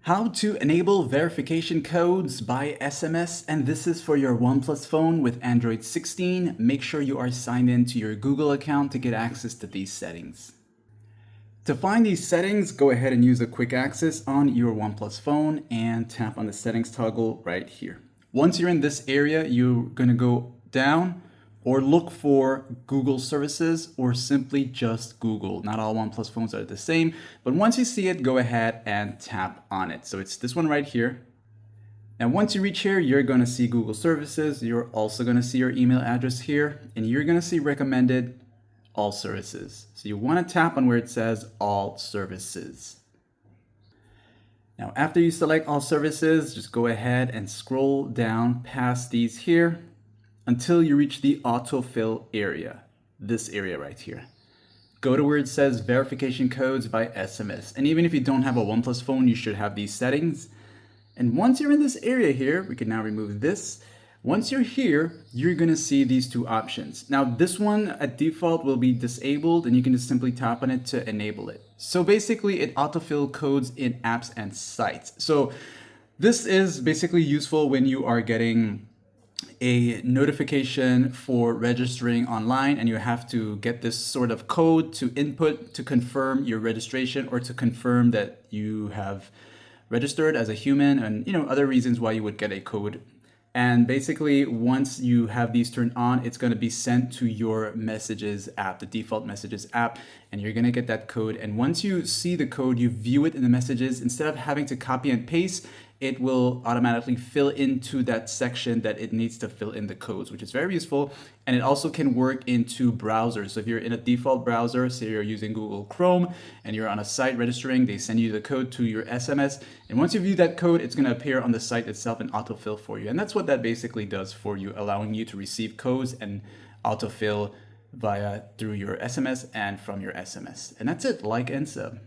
How to enable verification codes by SMS, and this is for your OnePlus phone with Android 16. Make sure you are signed in to your Google account to get access to these settings. To find these settings, go ahead and use a quick access on your OnePlus phone and tap on the settings toggle right here. Once you're in this area, you're gonna go down or look for Google services or simply just Google. Not all OnePlus phones are the same, but once you see it, go ahead and tap on it. So it's this one right here. And once you reach here, you're gonna see Google services. You're also gonna see your email address here, and you're gonna see recommended all services. So you wanna tap on where it says all services. Now, after you select all services, just go ahead and scroll down past these here until you reach the autofill area, this area right here. Go to where it says verification codes by SMS. And even if you don't have a OnePlus phone, you should have these settings. And once you're in this area here, we can now remove this. Once you're here, you're gonna see these two options. Now, this one at default will be disabled, and you can just simply tap on it to enable it. So basically, it autofill codes in apps and sites. So this is basically useful when you are getting a notification for registering online and you have to get this sort of code to input to confirm your registration or to confirm that you have registered as a human, and other reasons why you would get a code. And basically, once you have these turned on, it's going to be sent to your messages app, the default messages app, and you're going to get that code. And once you see the code, you view it in the messages. Instead of having to copy and paste, it will automatically fill into that section that it needs to fill in the codes, which is very useful. And it also can work into browsers. So if you're in a default browser, say you're using Google Chrome and you're on a site registering, they send you the code to your SMS. And once you view that code, it's going to appear on the site itself and autofill for you. And that's what that basically does for you, allowing you to receive codes and autofill through your SMS and from your SMS. And that's it. Like and sub.